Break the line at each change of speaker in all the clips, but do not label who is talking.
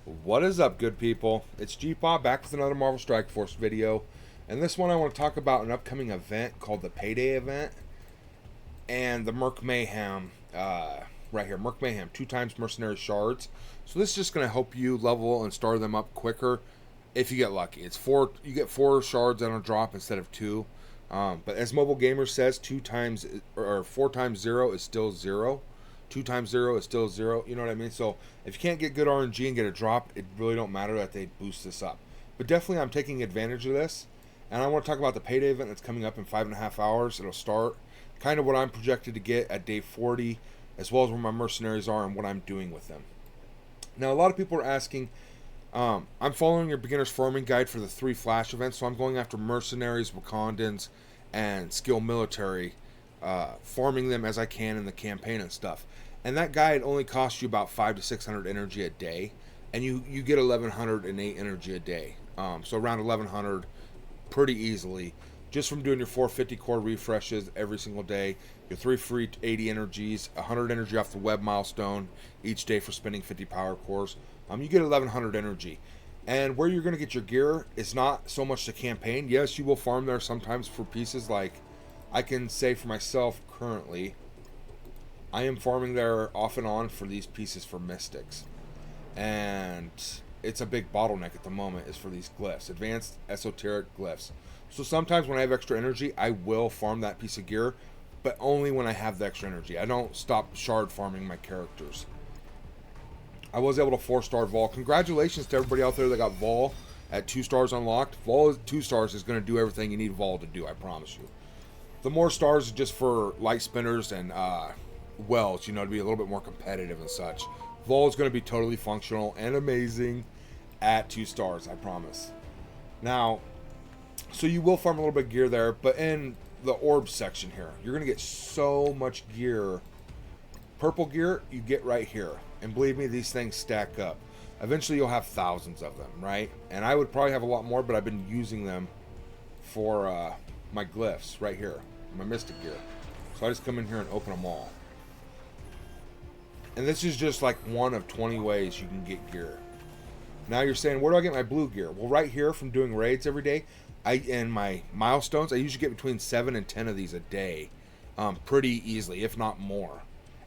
What is up, good people? It's G-Paw back with another Marvel Strike Force video. And this one I want to talk about an upcoming event called the Payday Event and the Merc Mayhem, right here. Merc Mayhem, 2 times Mercenary Shards. So this is just going to help you level and star them up quicker if you get lucky. It's you get 4 shards on a drop instead of 2. But as Mobile Gamer says, 2 times or 4 times 0 is still 0. 2 times 0 is still 0. You know what I mean? So if you can't get good RNG and get a drop, it really don't matter that they boost this up. But definitely I'm taking advantage of this. And I want to talk about the Payday event that's coming up in 5.5 hours. It'll start kind of what I'm projected to get at day 40, as well as where my mercenaries are and what I'm doing with them. Now, a lot of people are asking, I'm following your beginner's farming guide for the 3 flash events, so I'm going after mercenaries, Wakandans, and skill military, farming them as I can in the campaign and stuff. And that guide only costs you about 500 to 600 energy a day, and you get 1108 energy a day. So around 1100 pretty easily, just from doing your 450 core refreshes every single day, your 3 free 80 energies, 100 energy off the web milestone each day for spending 50 power cores. You get 1100 energy. And where you're going to get your gear is not so much the campaign. Yes, you will farm there sometimes for pieces. Like I can say for myself currently, I am farming there off and on for these pieces for mystics. And it's a big bottleneck at the moment is for these glyphs, advanced esoteric glyphs. So sometimes when I have extra energy, I will farm that piece of gear, but only when I have the extra energy. I don't stop shard farming my characters. I was able to 4-star Vol. Congratulations to everybody out there that got Vol at 2 stars unlocked. Vol is 2 stars is going to do everything you need Vol to do, I promise you. The more stars is just for light spinners and wells, you know, to be a little bit more competitive and such. Vol is going to be totally functional and amazing at 2 stars, I promise. Now, so you will farm a little bit of gear there, but in the orb section here, you're going to get so much gear. Purple gear, you get right here. And believe me, these things stack up. Eventually, you'll have thousands of them, right? And I would probably have a lot more, but I've been using them for my glyphs right here, my mystic gear. So I just come in here and open them all. And this is just like one of 20 ways you can get gear. Now you're saying, where do I get my blue gear? Well, right here from doing raids every day, in my milestones, I usually get between 7 and 10 of these a day, pretty easily, if not more.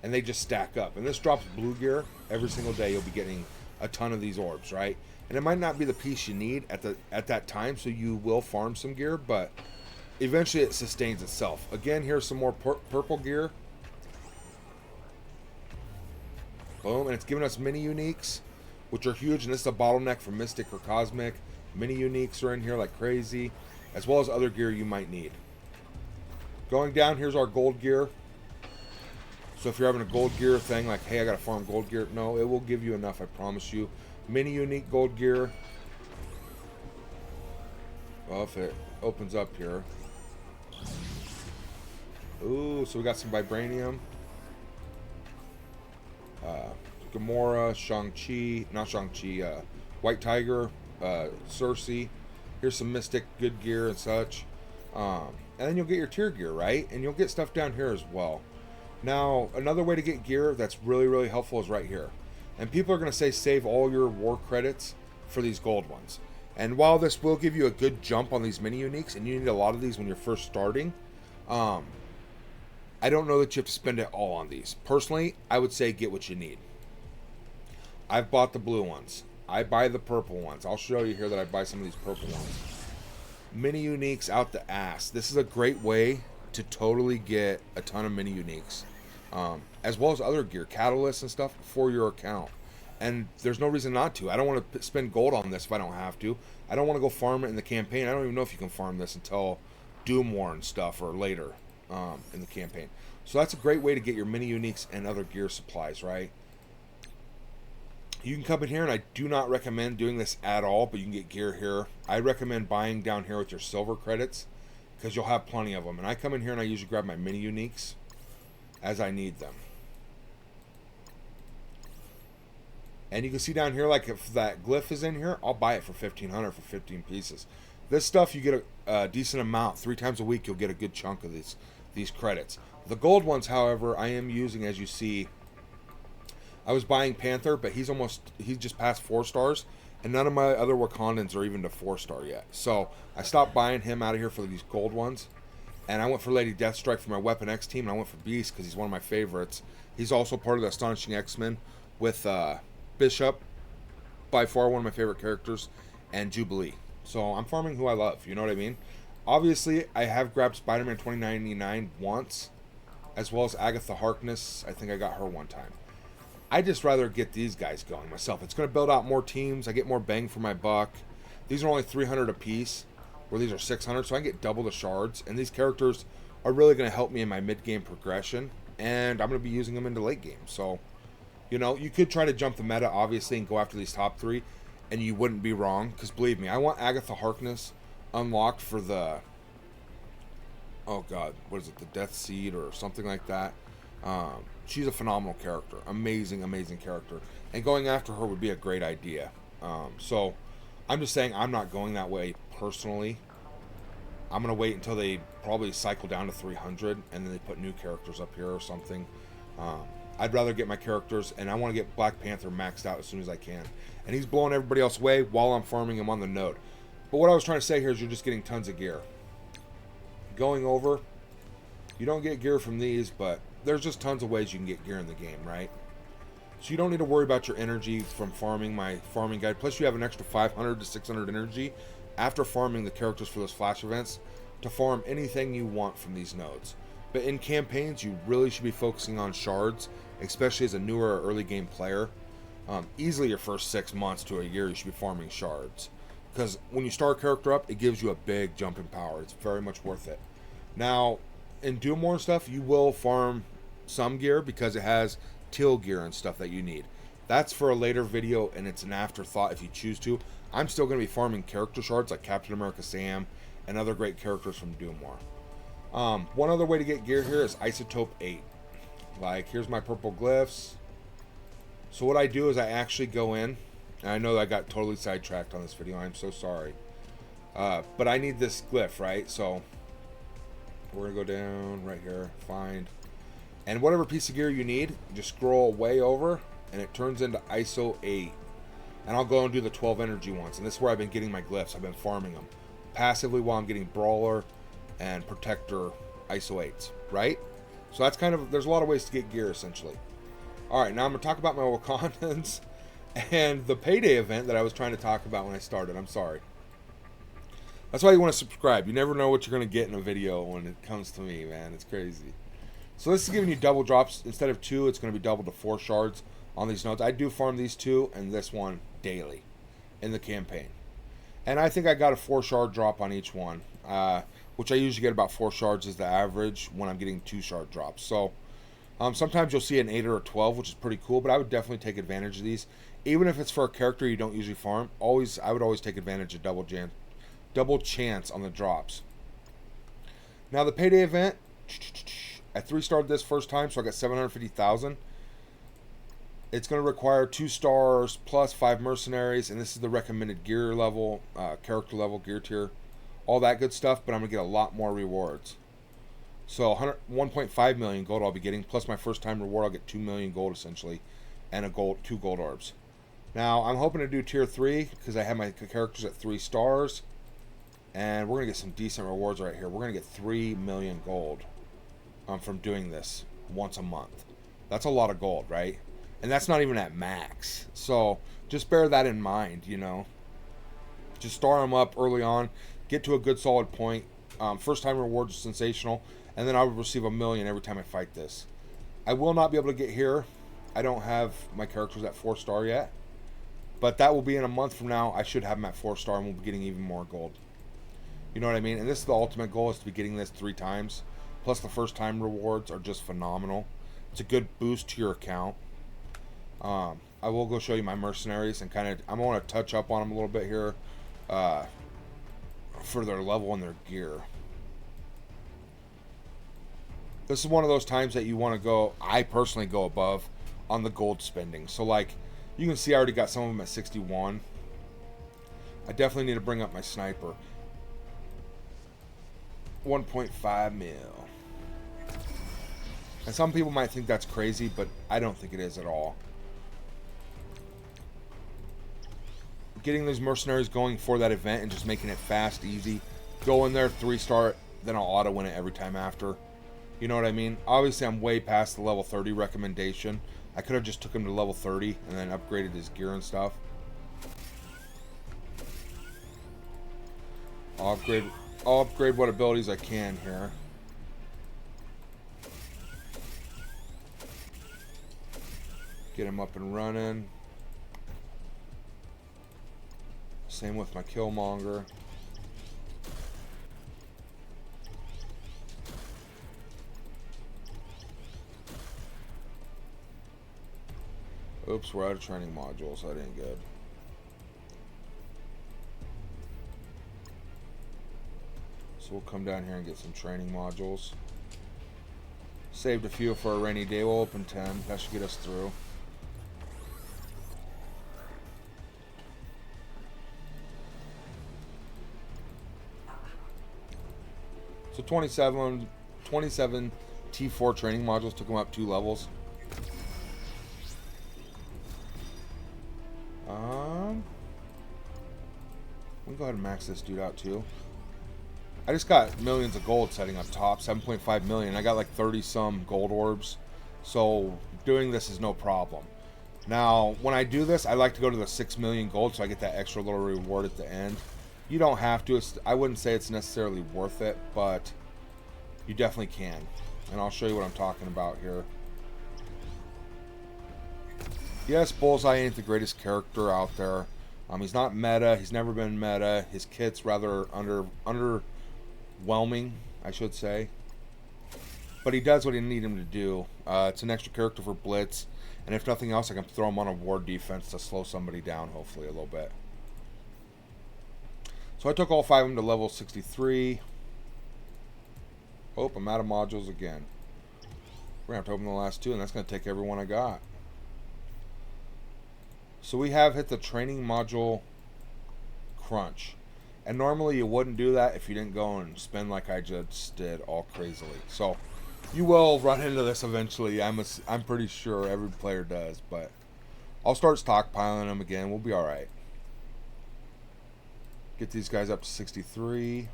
And they just stack up. And this drops blue gear every single day. You'll be getting a ton of these orbs, right? And it might not be the piece you need at that time, so you will farm some gear, but eventually it sustains itself. Again, here's some more purple gear. Boom, and it's giving us mini uniques, which are huge, and this is a bottleneck for Mystic or Cosmic. Mini uniques are in here like crazy, as well as other gear you might need. Going down, here's our gold gear. So if you're having a gold gear thing, like, hey, I gotta farm gold gear, no, it will give you enough, I promise you. Mini unique gold gear. Well, if it opens up here. Ooh, so we got some vibranium. Gamora, Shang-Chi, not Shang-Chi, White Tiger, Cersei. Here's some Mystic good gear and such. And then you'll get your tier gear, right? And you'll get stuff down here as well. Now, another way to get gear that's really, really helpful is right here. And people are going to say save all your war credits for these gold ones. And while this will give you a good jump on these mini uniques, and you need a lot of these when you're first starting, I don't know that you have to spend it all on these. Personally, I would say get what you need. I've bought the blue ones. I buy the purple ones. I'll show you here that I buy some of these purple ones. Mini uniques out the ass. This is a great way to totally get a ton of mini uniques. As well as other gear, catalysts and stuff for your account. And there's no reason not to. I don't want to spend gold on this if I don't have to. I don't want to go farm it in the campaign. I don't even know if you can farm this until Doom War and stuff or later in the campaign. So that's a great way to get your mini uniques and other gear supplies, right? You can come in here, and I do not recommend doing this at all, but you can get gear here. I recommend buying down here with your silver credits because you'll have plenty of them. And I come in here and I usually grab my mini uniques as I need them. And you can see down here, like if that glyph is in here, I'll buy it for 1,500 for 15 pieces. This stuff you get a decent amount. 3 times a week you'll get a good chunk of these credits. The gold ones, however, I am using, as you see, I was buying Panther, but he's just past 4 stars, and none of my other Wakandans are even to 4-star yet. So I stopped buying him out of here for these gold ones, and I went for Lady Deathstrike for my Weapon X team, and I went for Beast because he's one of my favorites. He's also part of the Astonishing X-Men with Bishop, by far one of my favorite characters, and Jubilee. So I'm farming who I love, you know what I mean? Obviously, I have grabbed Spider-Man 2099 once, as well as Agatha Harkness. I think I got her one time. I just rather get these guys going myself. It's going to build out more teams. I get more bang for my buck. These are only 300 a piece, where these are 600, so I can get double the shards. And these characters are really going to help me in my mid-game progression, and I'm going to be using them into late game. So, you know, you could try to jump the meta, obviously, and go after these top 3, and you wouldn't be wrong, because believe me, I want Agatha Harkness unlocked for the, oh god, what is it, the Death Seed or something like that. She's a phenomenal character, amazing character, and going after her would be a great idea. So I'm just saying I'm not going that way personally. I'm gonna wait until they probably cycle down to 300 and then they put new characters up here or something. I'd rather get my characters, and I want to get Black Panther maxed out as soon as I can, and he's blowing everybody else away while I'm farming him on the node. But what I was trying to say here is you're just getting tons of gear. Going over, you don't get gear from these, but there's just tons of ways you can get gear in the game, right? So you don't need to worry about your energy from farming my farming guide. Plus you have an extra 500 to 600 energy after farming the characters for those flash events to farm anything you want from these nodes. But in campaigns, you really should be focusing on shards, especially as a newer or early game player. Easily your first 6 months to a year, you should be farming shards. Because when you start a character up, it gives you a big jump in power. It's very much worth it. Now, in Doom War and stuff, you will farm some gear because it has teal gear and stuff that you need. That's for a later video, and it's an afterthought if you choose to. I'm still going to be farming character shards like Captain America Sam and other great characters from Doom War. One other way to get gear here is Isotope 8. Like, here's my purple glyphs. So what I do is I actually go in, and I know that I got totally sidetracked on this video. I'm so sorry. But I need this glyph, right? So we're going to go down right here, find. And whatever piece of gear you need, just scroll way over, and it turns into ISO 8. And I'll go and do the 12 energy ones. And this is where I've been getting my glyphs. I've been farming them passively while I'm getting Brawler and Protector ISO 8s, right? So that's kind of, there's a lot of ways to get gear, essentially. Alright, now I'm going to talk about my Wakandans and the Payday event that I was trying to talk about when I started. I'm sorry. That's why you want to subscribe. You never know what you're going to get in a video when it comes to me, man. It's crazy. So this is giving you double drops. Instead of 2, it's going to be double to 4 shards on these nodes. I do farm these 2 and this one daily in the campaign. And I think I got a 4 shard drop on each one, which I usually get about 4 shards is the average when I'm getting 2 shard drops. So sometimes you'll see an 8 or a 12, which is pretty cool, but I would definitely take advantage of these. Even if it's for a character you don't usually farm, I would always take advantage of double chance on the drops. Now the Payday event, I 3-starred this first time, so I got 750,000. It's going to require 2 stars plus 5 mercenaries, and this is the recommended gear level, character level, gear tier, all that good stuff, but I'm going to get a lot more rewards. So 1.5 million gold I'll be getting, plus my first time reward I'll get 2 million gold essentially, and 2 gold orbs. Now I'm hoping to do tier 3 because I have my characters at 3 stars, and we're going to get some decent rewards right here. We're going to get 3 million gold from doing this once a month. That's a lot of gold, right? And that's not even at max. So just bear that in mind, you know. Just start them up early on, get to a good solid point. First time rewards are sensational, and then I will receive 1 million every time I fight this. I will not be able to get here. I don't have my characters at 4-star yet, but that will be in a month from now. I should have them at 4-star, and we'll be getting even more gold. You know what I mean? And this is the ultimate goal, is to be getting this 3 times. Plus the first time rewards are just phenomenal. It's a good boost to your account. I will go show you my mercenaries and kind of, I'm going to touch up on them a little bit here for their level and their gear. This is one of those times that you want to go, I personally go above on the gold spending. So like, you can see I already got some of them at 61. I definitely need to bring up my sniper. 1.5 mil. And some people might think that's crazy, but I don't think it is at all. getting these mercenaries going for that event and just making it fast, easy. Go in there, 3-star, then I'll auto win it every time after. You know what I mean? Obviously, I'm way past the level 30 recommendation. I could have just took him to level 30 and then upgraded his gear and stuff. I'll upgrade what abilities I can here. Get him up and running. Same with my Killmonger. Oops, we're out of training modules. That ain't good. So we'll come down here and get some training modules. Saved a few for a rainy day. We'll open 10. That should get us through. So 27 T4 training modules took them up 2 levels. We can go ahead and max this dude out too. I just got millions of gold setting up top, 7.5 million. I got like 30 some gold orbs. So doing this is no problem. Now, when I do this, I like to go to the 6 million gold so I get that extra little reward at the end. You don't have to. I wouldn't say it's necessarily worth it, but you definitely can. And I'll show you what I'm talking about here. Yes, Bullseye ain't the greatest character out there. He's not meta. He's never been meta. His kit's rather underwhelming, I should say. But he does what I need him to do. It's an extra character for Blitz. And if nothing else, I can throw him on a ward defense to slow somebody down, hopefully, a little bit. So I took all 5 of them to level 63. Oh, I'm out of modules again. We're going to have to open the last 2, and that's going to take every one I got. So we have hit the training module crunch. And normally you wouldn't do that if you didn't go and spend like I just did all crazily. So you will run into this eventually. I'm pretty sure every player does. But I'll start stockpiling them again. We'll be alright. Get these guys up to 63.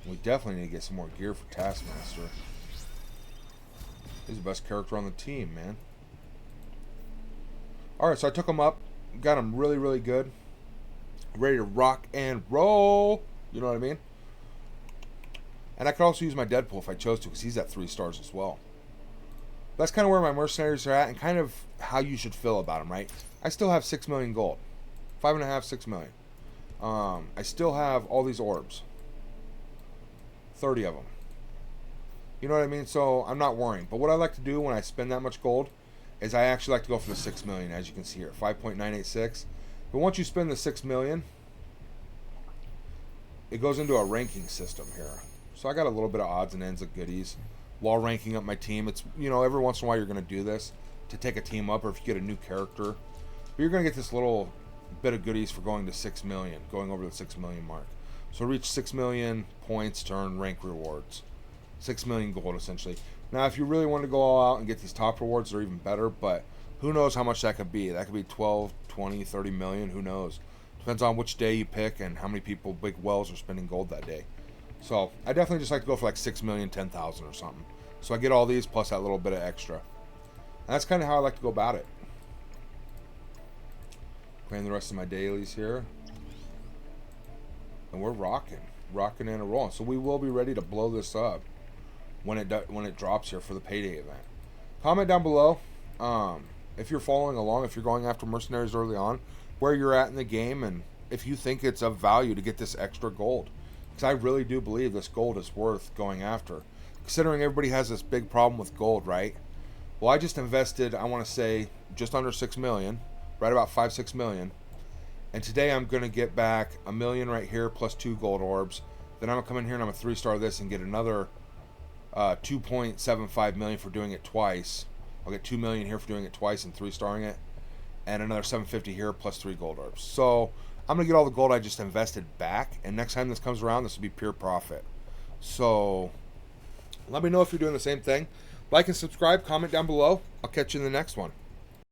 We definitely need to get some more gear for Taskmaster. He's the best character on the team, man. Alright, so I took him up. Got him really, really good. Ready to rock and roll. You know what I mean? And I could also use my Deadpool if I chose to, because he's at 3 stars as well. That's kind of where my mercenaries are at, and kind of how you should feel about them, right? I still have 6 million gold. 5.5, 6 million. I still have all these orbs. 30 of them. You know what I mean? So I'm not worrying. But what I like to do when I spend that much gold is I actually like to go for the 6 million, as you can see here, 5.986. But once you spend the 6 million, it goes into a ranking system here. So I got a little bit of odds and ends of goodies while ranking up my team. It's, you know, every once in a while you're going to do this to take a team up, or if you get a new character. But you're going to get this little bit of goodies for going to 6 million, going over the 6 million mark. So reach 6 million points to earn rank rewards. 6 million gold, essentially. Now, if you really want to go all out and get these top rewards, they're even better, but who knows how much that could be. That could be 12, 20, 30 million, who knows. Depends on which day you pick and how many people, big wells, are spending gold that day. So, I definitely just like to go for like 6 million, 10,000 or something. So I get all these plus that little bit of extra. And that's kind of how I like to go about it. Playing the rest of my dailies here. And we're rocking and rolling. So we will be ready to blow this up when it drops here for the Payday event. Comment down below if you're following along, if you're going after mercenaries early on, where you're at in the game, and if you think it's of value to get this extra gold. Because I really do believe this gold is worth going after. Considering everybody has this big problem with gold, right? Well, I just invested, I want to say, just under 6 million, right about 5-6 million. And today I'm going to get back $1 million right here plus 2 gold orbs. Then I'm going to come in here and I'm going to 3-star this and get another 2.75 million for doing it twice. I'll get 2 million here for doing it twice and 3-starring it. And another 750 here plus 3 gold orbs. So I'm going to get all the gold I just invested back. And next time this comes around, this will be pure profit. So Let me know if you're doing the same thing. Like and subscribe, comment down below. I'll catch you in the next one.